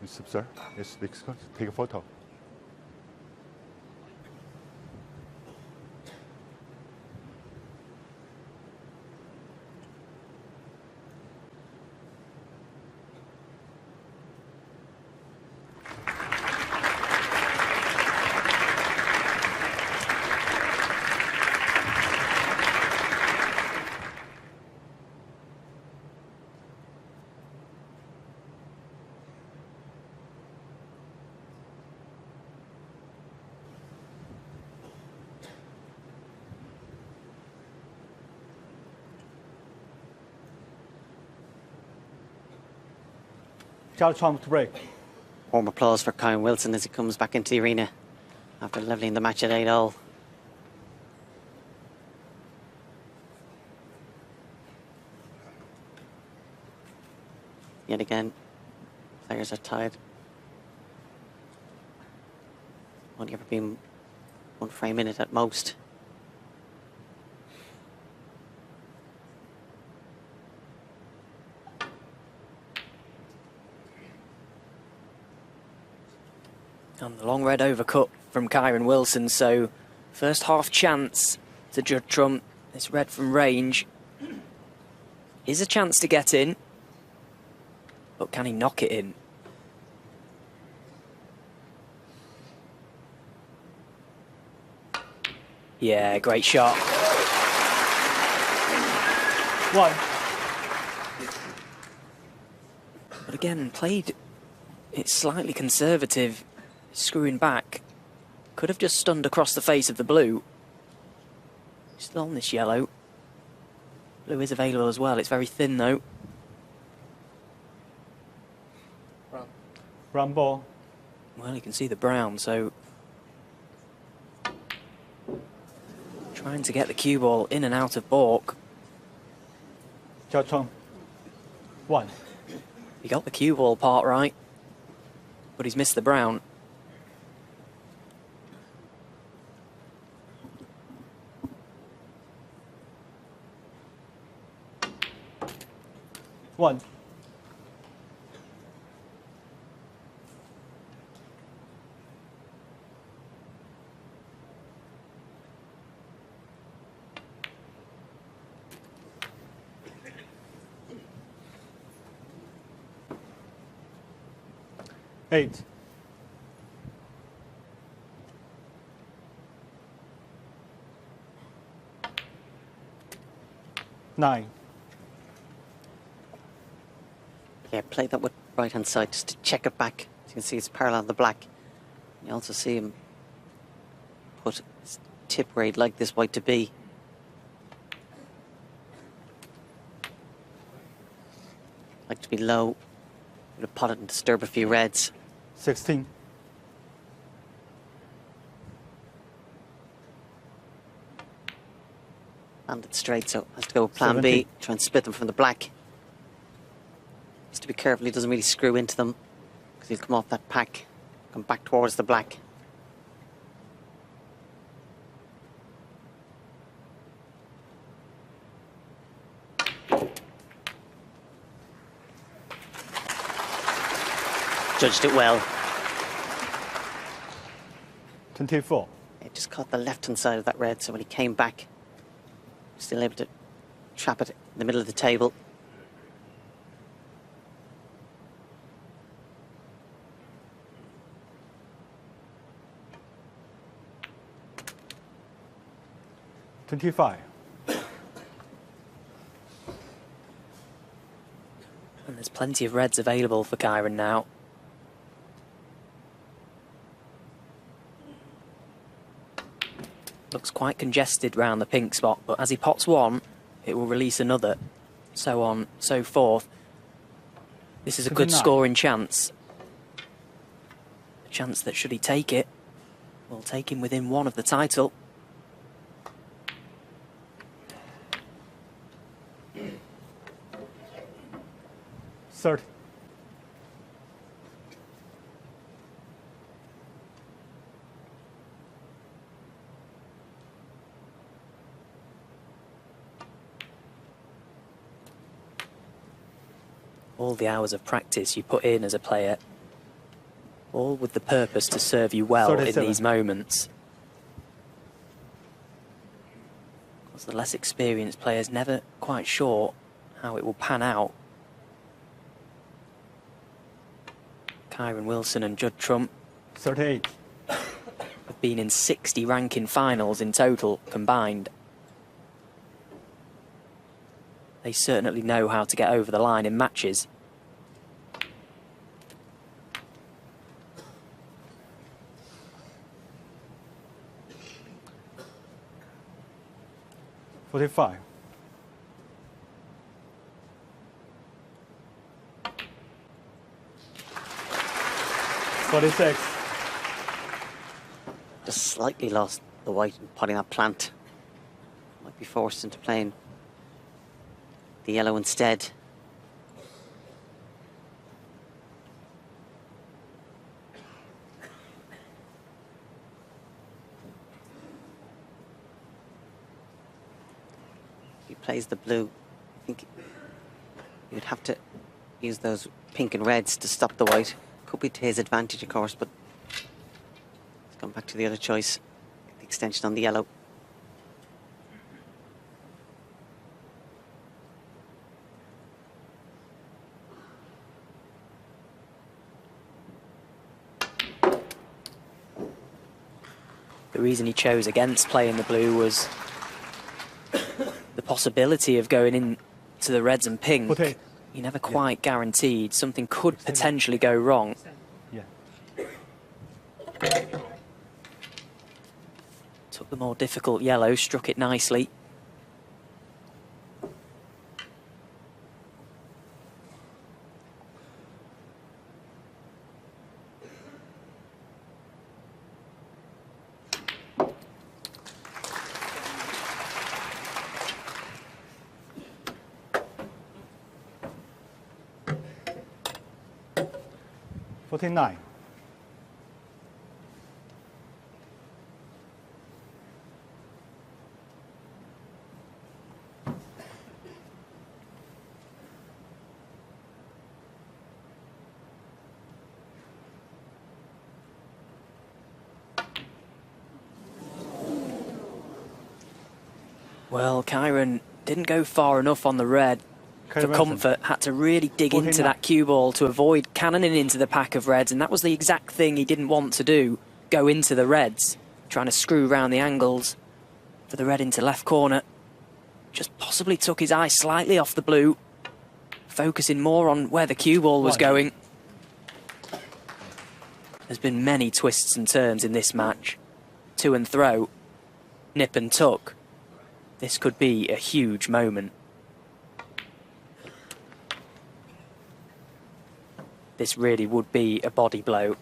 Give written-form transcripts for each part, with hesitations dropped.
Mr. Sir, yes, next card. Take a photo. Charles Trump to break. Warm applause for Kyren Wilson as he comes back into the arena after levelling the match at 8-all. Yet again, players are tied. Only ever been one frame in it at most. And the long red overcut from Kyren Wilson, so first half chance to Judd Trump. This red from range is a chance to get in, but can he knock it in? Yeah, great shot. One. But again, played it slightly conservative. Screwing back, could have just stunned across the face of the blue. Still on this yellow. Blue is available as well, it's very thin though. Brown ball. Well, you can see the brown, so trying to get the cue ball in and out of baulk. Charles Trump. One. He got the cue ball part right, but he's missed the brown. One. Eight. Nine. Yeah, play that with right hand side just to check it back. As you can see, it's parallel to the black. You also see him put his tip where he'd like this white to be. Like to be low. Would have pot it and disturb a few reds. 16. Landed straight, so has to go with plan 17. B. Try and split them from the black. Has to be careful he doesn't really screw into them, because he'll come off that pack, come back towards the black. Judged it well. 24. It just caught the left hand side of that red, so when he came back, still able to trap it in the middle of the table. $25. And there's plenty of reds available for Kyren now. Looks quite congested round the pink spot, but as he pots one, it will release another. So on, so forth. This is a good 59. scoring chance. A chance that, should he take it, will take him within one of the title. $30. All the hours of practice you put in as a player, all with the purpose to serve you well in 37. these moments. Because the less experienced player's never quite sure how it will pan out. Kyren Wilson and Judd Trump 38. have been in 60 ranking finals in total combined. They certainly know how to get over the line in matches. $45. 46. Just slightly lost the white and putting that plant. Might be forced into playing the yellow instead. If he plays the blue, I think he would have to use those pink and reds to stop the white. Could be to his advantage, of course, but let's come back to the other choice. The extension on the yellow. The reason he chose against playing the blue was the possibility of going into the reds and pink. 48. You never quite guaranteed. Something could potentially go wrong. Yeah. Took the more difficult yellow, struck it nicely. $49. Well, Kyren didn't go far enough on the red for Kyren comfort. Had to really dig into 49. that cue ball to avoid cannoning into the pack of reds, and that was the exact thing he didn't want to do. Go into the reds, trying to screw around the angles for the red into left corner. Just possibly took his eye slightly off the blue, focusing more on where the cue ball was going. There's been many twists and turns in this match. To and throw, nip and tuck. This could be a huge moment. This really would be a body blow.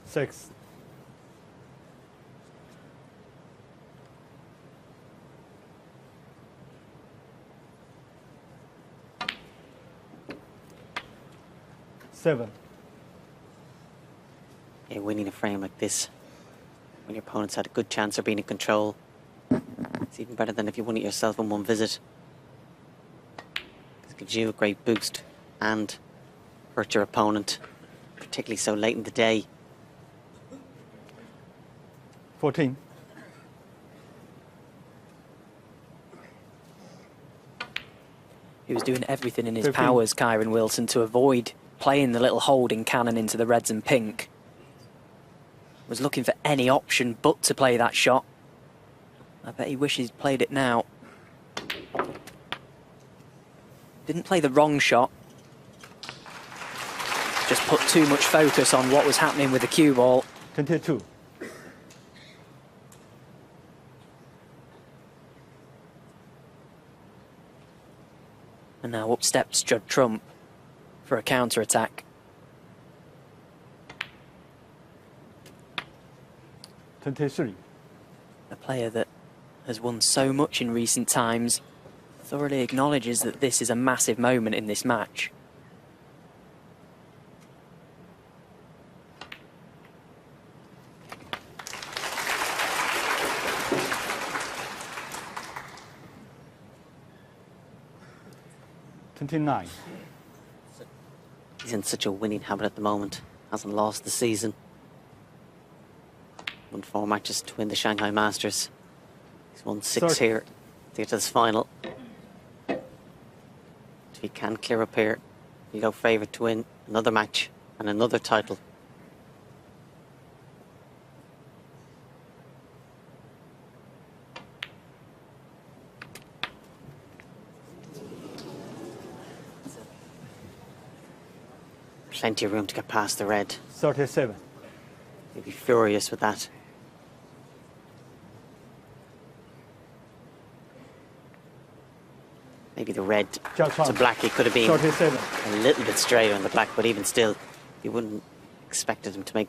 6. $7. Yeah, winning a frame like this, when your opponent's had a good chance of being in control, it's even better than if you won it yourself in one visit. It gives you a great boost and hurt your opponent, particularly so late in the day. 14. He was doing everything in his 15. powers, Kyren Wilson, to avoid playing the little holding cannon into the reds and pink. Was looking for any option but to play that shot. I bet he wishes he'd played it now. Didn't play the wrong shot. Just put too much focus on what was happening with the cue ball. 22. And now up steps Judd Trump for a counter-attack. 23. A player that has won so much in recent times thoroughly acknowledges that this is a massive moment in this match. 29. He's in such a winning habit at the moment. Hasn't lost the season. Won 4 matches to win the Shanghai Masters. He's won 6 here to get to this final. If he can clear up here, he'll go favourite to win another match and another title. Plenty of room to get past the red. 37. He'd be furious with that. Maybe the red to black, he could have been 37. a little bit straighter on the black, but even still, you wouldn't expected him to make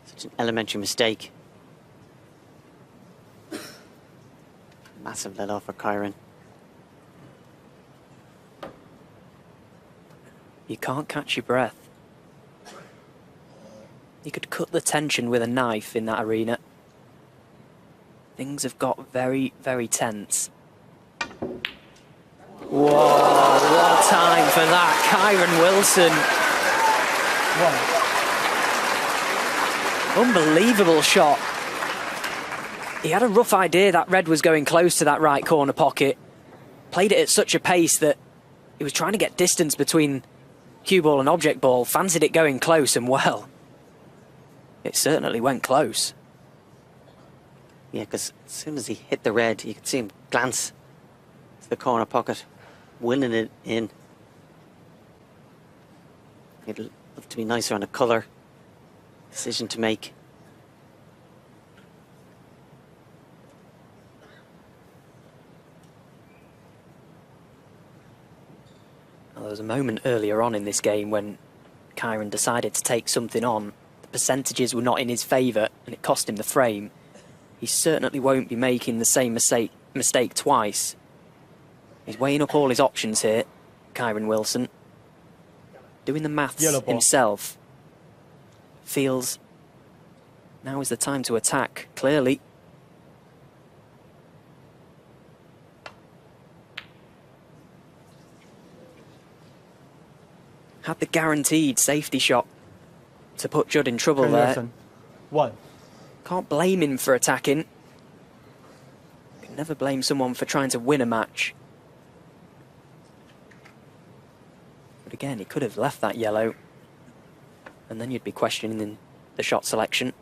such an elementary mistake. Massive let off for Kyren. You can't catch your breath. You could cut the tension with a knife in that arena. Things have got very, very tense. Whoa, what a time for that. Kyren Wilson. Unbelievable shot. He had a rough idea that red was going close to that right corner pocket. Played it at such a pace that he was trying to get distance between cue ball and object ball. Fancied it going close, and well, it certainly went close. Yeah, because as soon as he hit the red, you could see him glance to the corner pocket, winning it in. It'll have to be nicer on a colour. Decision to make. Well, there was a moment earlier on in this game when Kyren decided to take something on. The percentages were not in his favour and it cost him the frame. He certainly won't be making the same mistake twice. He's weighing up all his options here, Kyren Wilson. Doing the maths himself. Feels now is the time to attack, clearly. Had the guaranteed safety shot to put Judd in trouble there. 1. Can't blame him for attacking. Can never blame someone for trying to win a match. But again, he could have left that yellow, and then you'd be questioning the shot selection.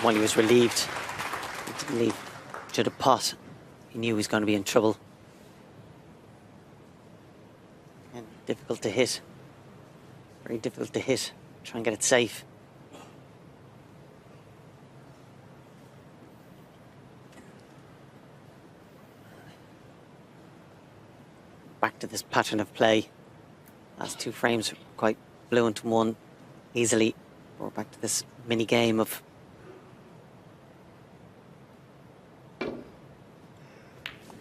While he was relieved, he didn't leave Judd a pot. He knew he was going to be in trouble. And difficult to hit. Very difficult to hit. Try and get it safe. Back to this pattern of play. Last 2 frames were quite fluent and won easily. We're back to this mini game of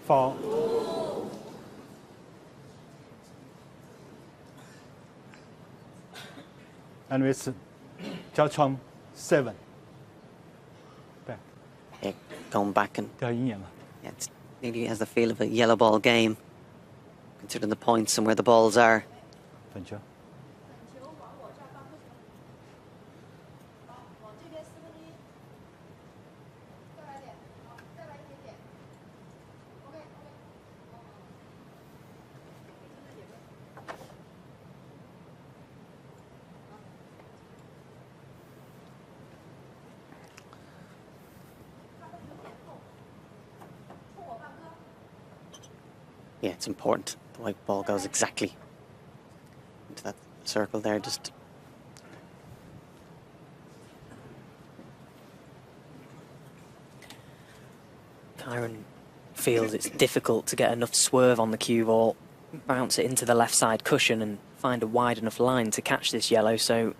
Foul. And it's Jiao 7. Back. yeah, going back and 掉鹰眼了 yeah, it nearly has the feel of a yellow ball game, considering the points and where the balls are. 本球 Yeah, it's important. The white ball goes exactly into that circle there. Just Kyren feels it's difficult to get enough swerve on the cue ball, bounce it into the left side cushion and find a wide enough line to catch this yellow, so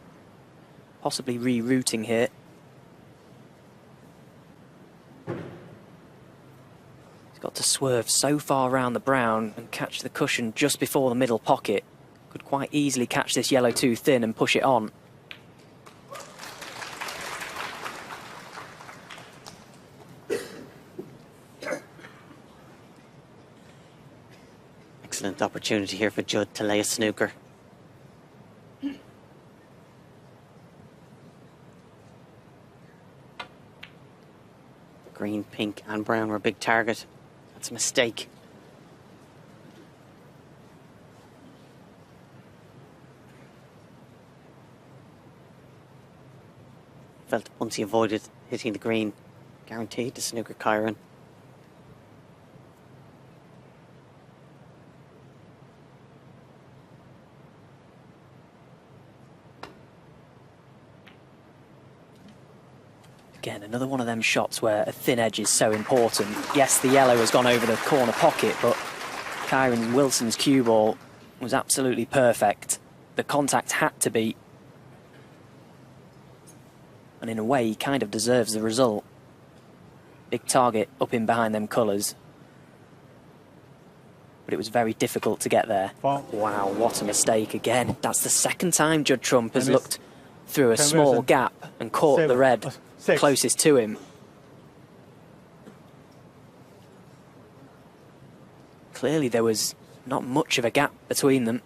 possibly rerouting here. He's got to swerve so far around the brown and catch the cushion just before the middle pocket. Could quite easily catch this yellow too thin and push it on. Excellent opportunity here for Judd to lay a snooker. Green, pink and brown were a big target. That's a mistake. Felt once he avoided hitting the green, guaranteed to snooker Kyren. Again, another one of them shots where a thin edge is so important. Yes, the yellow has gone over the corner pocket, but Kyren Wilson's cue ball was absolutely perfect. The contact had to be. And in a way, he kind of deserves the result. Big target up in behind them colours. But it was very difficult to get there. Wow, what a mistake again. That's the second time Judd Trump has looked through a small gap and caught the red closest to him. Clearly there was not much of a gap between them.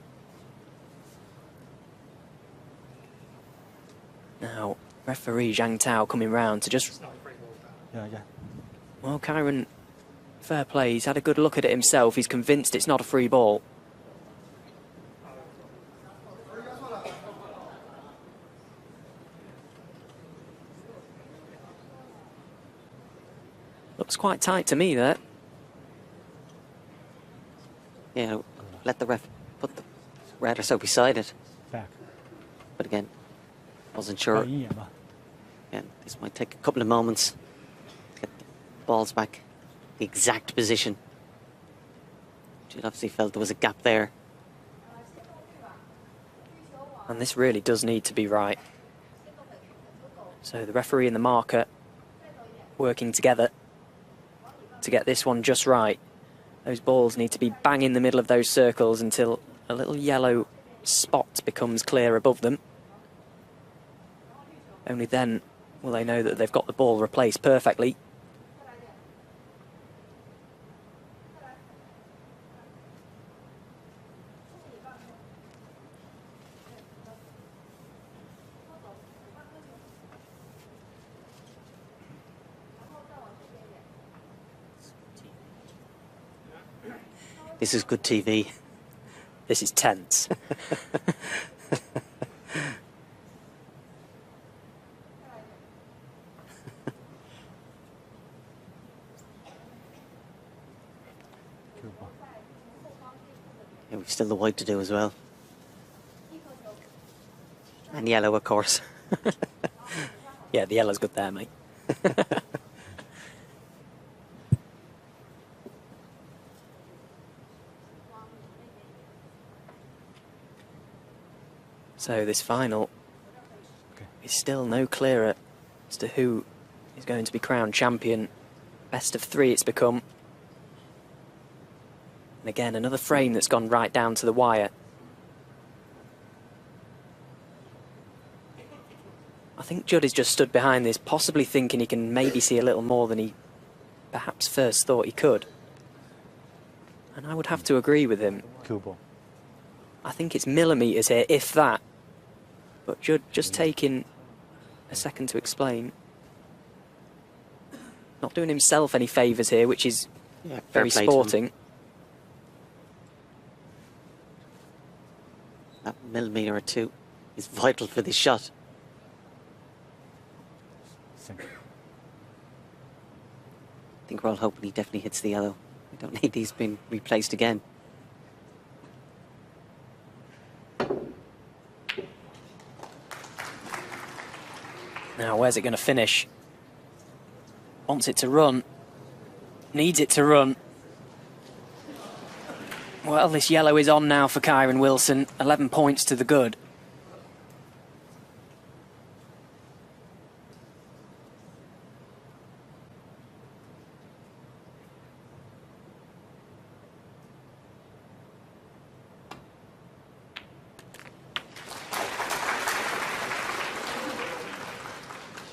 Now, referee Zhang Tao coming round to just... Yeah. Well, Kyren, fair play, he's had a good look at it himself. He's convinced it's not a free ball. Looks quite tight to me there. Yeah, let the ref put the red or so beside it. Back. But again, wasn't sure. Again, this might take a couple of moments to get the balls back the exact position. Judd obviously felt there was a gap there. And this really does need to be right. So the referee and the marker working together to get this one just right. Those balls need to be bang in the middle of those circles until a little yellow spot becomes clear above them. Only then will they know that they've got the ball replaced perfectly. This is good TV. This is tense. Yeah, we've still the white to do as well. And yellow, of course. Yeah, the yellow's good there, mate. So this final is still no clearer as to who is going to be crowned champion. Best of three it's become. And again, another frame that's gone right down to the wire. I think Judd has just stood behind this, possibly thinking he can maybe see a little more than he perhaps first thought he could. And I would have to agree with him. Cue ball. I think it's millimetres here, if that. But Judd just taking a second to explain. Not doing himself any favours here, which is very sporting. That millimetre or two is vital for this shot. I think we're all hoping he definitely hits the yellow. We don't need these being replaced again. Now, where's it going to finish? Wants it to run. Needs it to run. Well, this yellow is on now for Kyren Wilson. 11 points to the good.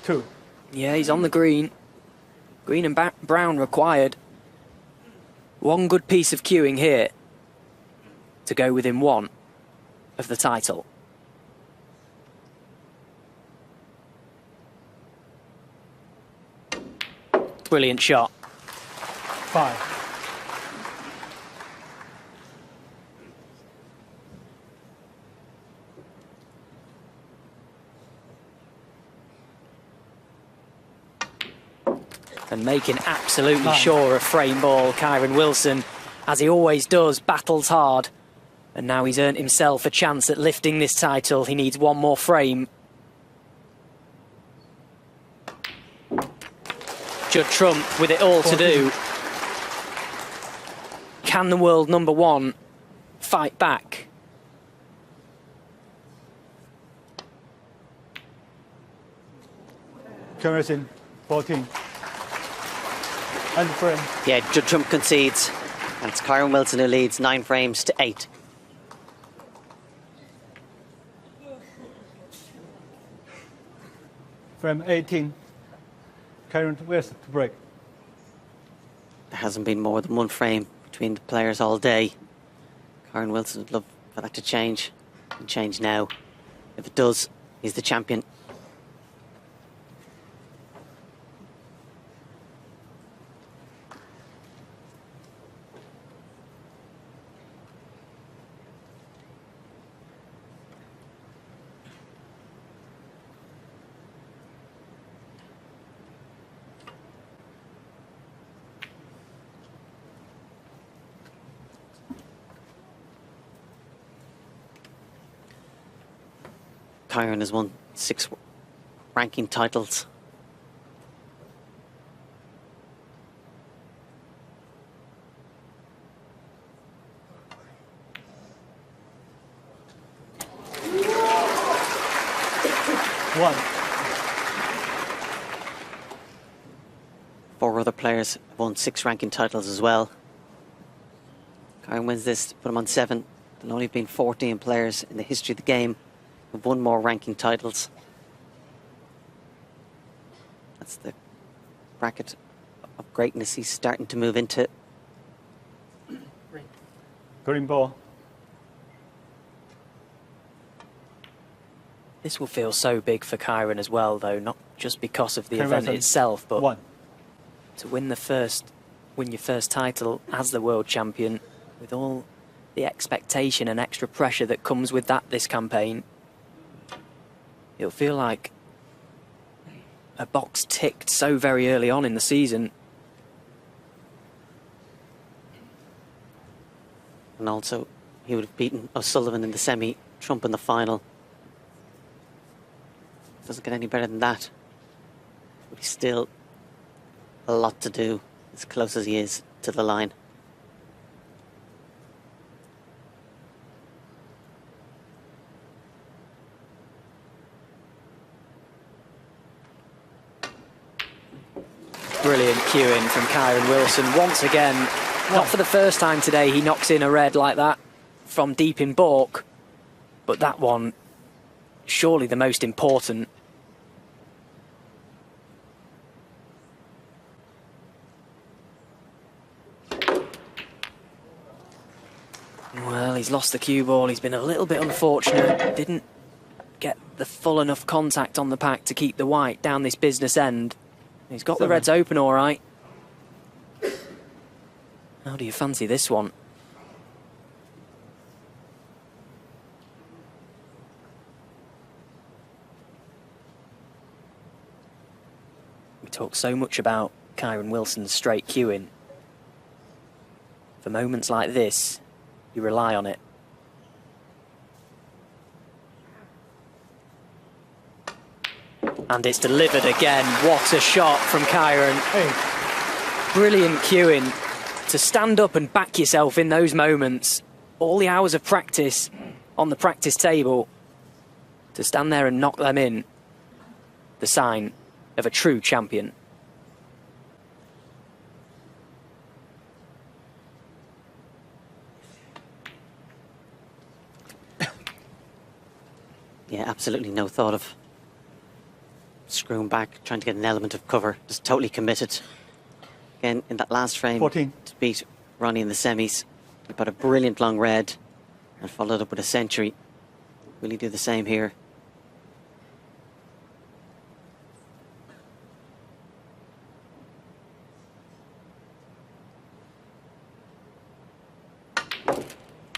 Two. Yeah, he's on the green. Green and brown required. One good piece of cueing here. to go within one of the title. Brilliant shot. 5. And making absolutely sure of frame ball, Kyren Wilson, as he always does, battles hard. And now he's earned himself a chance at lifting this title. He needs one more frame. Judd Trump with it all to do. Can the world number one fight back? Kyren, 14. And frame. Yeah, Judd Trump concedes. And it's Kyren Wilson who leads 9 frames to 8. Frame 18. Kyren West to break. There hasn't been more than 1 frame between the players all day. Kyren Wilson would love for that to change. And change now. If it does, he's the champion. Kyren has won 6 ranking titles. One. 4 other players have won 6 ranking titles as well. Kyren wins this, put him on 7. There'll only have been 14 players in the history of the game who've won more ranking titles. That's the bracket of greatness he's starting to move into. Green ball. This will feel so big for Kyren as well, though, not just because of the event itself, but 1. to win your first title as the world champion with all the expectation and extra pressure that comes with that this campaign. It'll feel like a box ticked so very early on in the season. And also, he would have beaten O'Sullivan in the semi, Trump in the final. Doesn't get any better than that. But he's still a lot to do, as close as he is to the line. Brilliant cueing from Kyren Wilson. Once again, not for the first time today, he knocks in a red like that from deep in baulk. But that one, surely the most important. Well, he's lost the cue ball. He's been a little bit unfortunate. Didn't get the full enough contact on the pack to keep the white down this business end. He's got the reds open all right. How do you fancy this one? We talk so much about Kyren Wilson's straight cueing. For moments like this, you rely on it. And it's delivered again. What a shot from Kyren. Brilliant cueing. To stand up and back yourself in those moments. All the hours of practice on the practice table. To stand there and knock them in. The sign of a true champion. Yeah, absolutely no thought of screwing back, trying to get an element of cover. Just totally committed. Again, in that last frame 14. to beat Ronnie in the semis. He put a brilliant long red. and followed up with a century. Will he do the same here?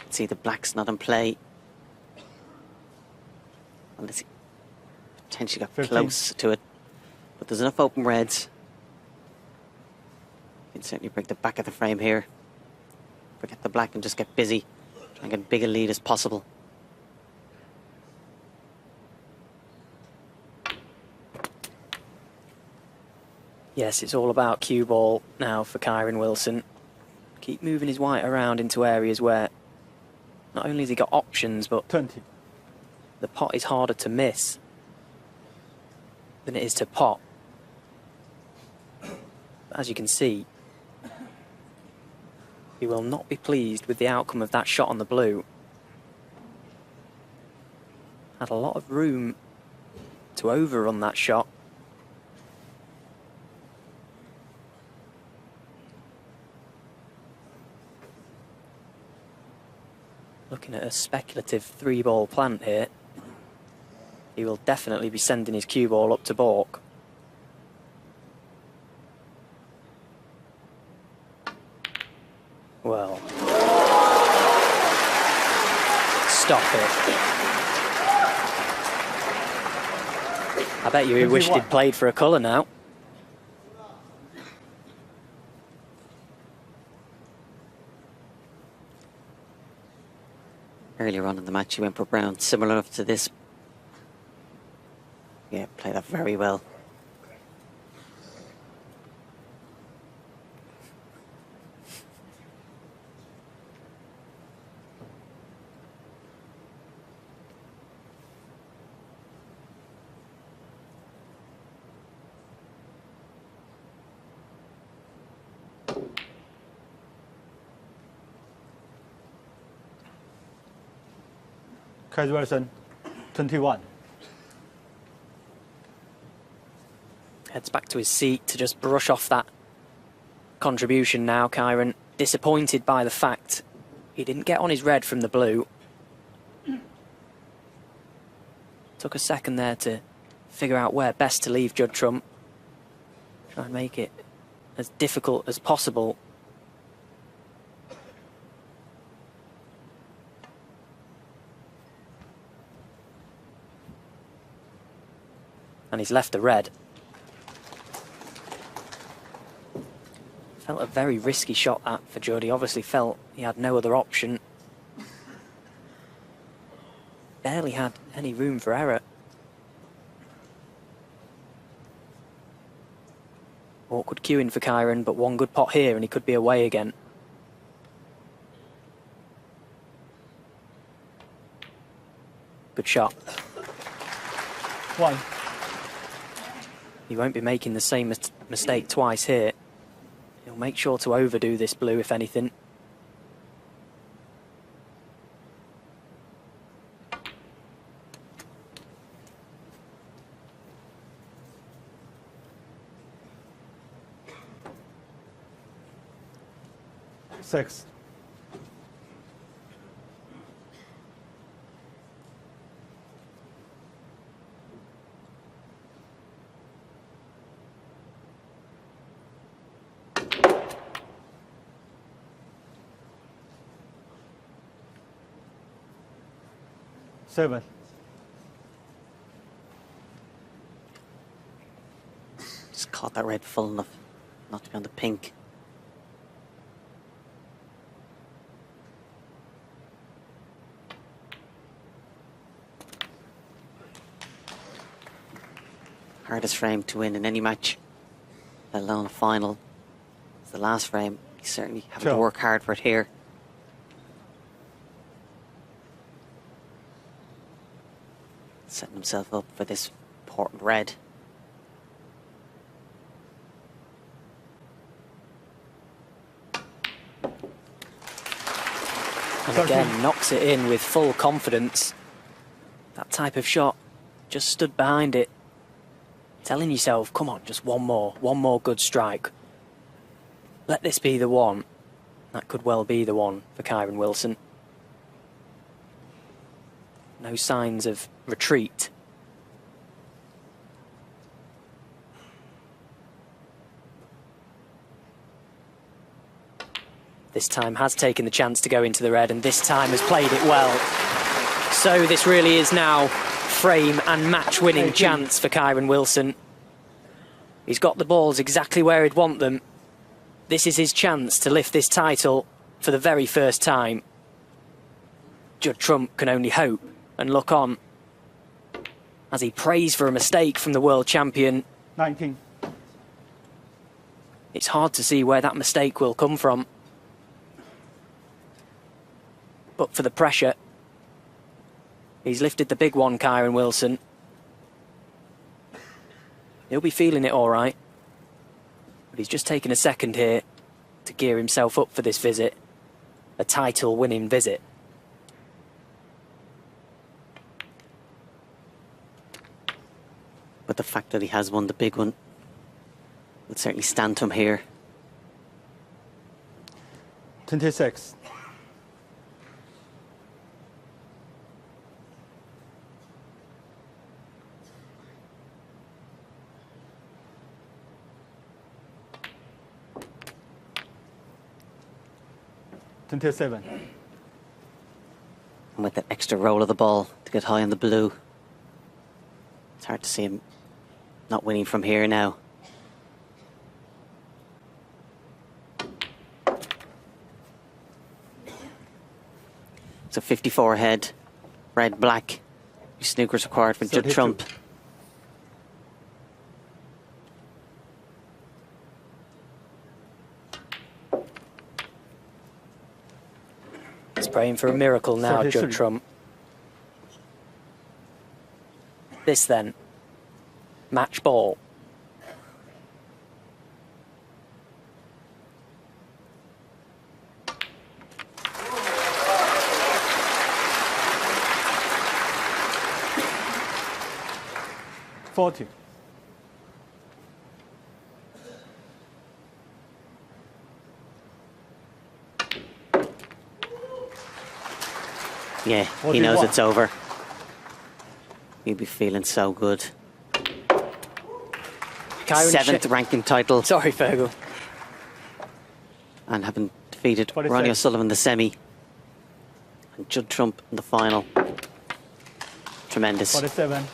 See, the black's not in play. Unless he potentially got 15. close to it. But there's enough open reds. You can certainly break the back of the frame here. Forget the black and just get busy. Try and get as big a lead as possible. Yes, it's all about cue ball now for Kyren Wilson. Keep moving his white around into areas where not only has he got options, but 20. the pot is harder to miss than it is to pot. But as you can see, he will not be pleased with the outcome of that shot on the blue. Had a lot of room to overrun that shot. Looking at a speculative 3-ball plant here. He will definitely be sending his cue ball up to balk. Well, stop it. I bet you he wished he'd played for a colour now. Earlier on in the match, he went for brown, similar enough to this. Yeah, played that very well. Kyren Wilson, 21. Heads back to his seat to just brush off that contribution now, Kyren. Disappointed by the fact he didn't get on his red from the blue. Took a second there to figure out where best to leave Judd Trump. Try and make it as difficult as possible. And he's left the red. Felt a very risky shot that for Judd. He obviously felt he had no other option. Barely had any room for error. Awkward cueing for Kyren, but one good pot here and he could be away again. Good shot. 1. He won't be making the same mistake twice here. He'll make sure to overdo this blue, if anything. Six. Seven. Just caught that red full enough not to be on the pink. Hardest frame to win in any match, let alone a final. It's the last frame. He's certainly having to work hard for it here. Setting himself up for this important red. And again, knocks it in with full confidence. That type of shot, just stood behind it, telling yourself, come on, just one more good strike. Let this be the one. That could well be the one for Kyren Wilson. No signs of retreat. This time has taken the chance to go into the red, and this time has played it well. So this really is now frame and match-winning chance for Kyren Wilson. He's got the balls exactly where he'd want them. This is his chance to lift this title for the very first time. Judd Trump can only hope and look on as he prays for a mistake from the world champion. 19. It's hard to see where that mistake will come from. But for the pressure, he's lifted the big one, Kyren Wilson. He'll be feeling it all right. But he's just taken a second here to gear himself up for this visit. A title-winning visit. But the fact that he has won the big one will certainly stand to him here. 26. $27. And with that extra roll of the ball to get high on the blue, it's hard to see him not winning from here now. So 54 ahead, red, black. Snookers required for Judd Trump. He's praying for a miracle now, Judd Trump. This then, match ball. $40. Yeah, he knows it's over. He'll be feeling so good. Kyren 7th ranking title. Sorry, Fergal. And having defeated Ronnie O'Sullivan in the semi. And Judd Trump in the final. Tremendous. 47.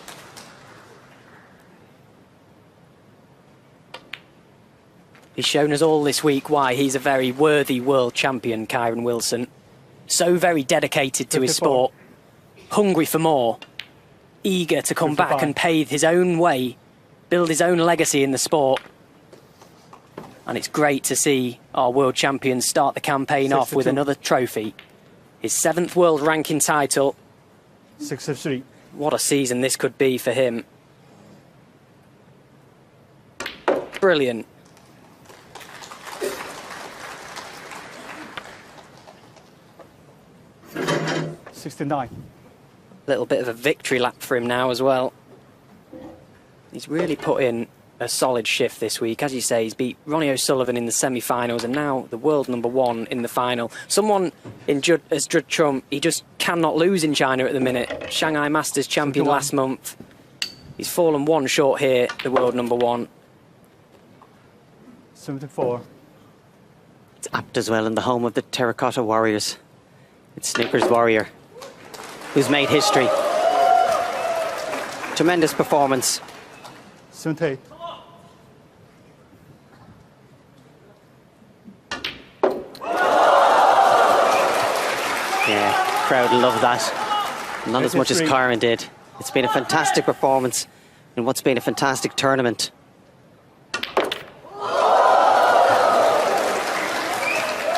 He's shown us all this week why he's a very worthy world champion, Kyren Wilson. So very dedicated to 54. his sport, hungry for more, eager to come 55. back and pave his own way, build his own legacy in the sport. And it's great to see our world champion start the campaign off with 62. another trophy. His 7th world ranking title. 63. What a season this could be for him. Brilliant. $69. Little bit of a victory lap for him now as well. He's really put in a solid shift this week. As you say, he's beat Ronnie O'Sullivan in the semi-finals and now the world #1 in the final. Someone in Judd Trump, he just cannot lose in China at the minute. Shanghai Masters champion 71. last month. He's fallen one short here, the world #1. 74. It's apt as well in the home of the Terracotta Warriors. It's Snooker's Warrior, who's made history. Tremendous performance. 78. Yeah, crowd love that. Not as much as Kyren did. It's been a fantastic performance in what's been a fantastic tournament.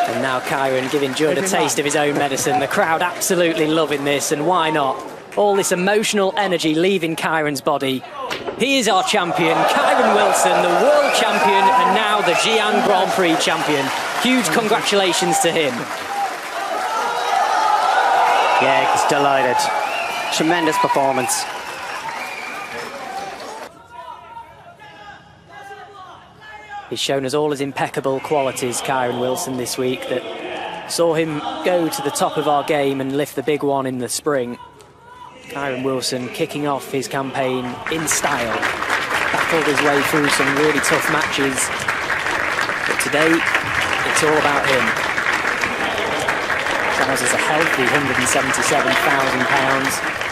And now Kyren giving Judd a taste of his own medicine. The crowd absolutely loving this, and why not? All this emotional energy leaving Kyren's body. He is our champion, Kyren Wilson, the world champion, and now the Xi'an Grand Prix champion. Huge congratulations to him. Yeah, he's delighted. Tremendous performance. He's shown us all his impeccable qualities, Kyren Wilson, this week, that saw him go to the top of our game and lift the big one in the spring. Kyren Wilson kicking off his campaign in style. Battled his way through some really tough matches. But today, it's all about him. Charles is a healthy £177,000.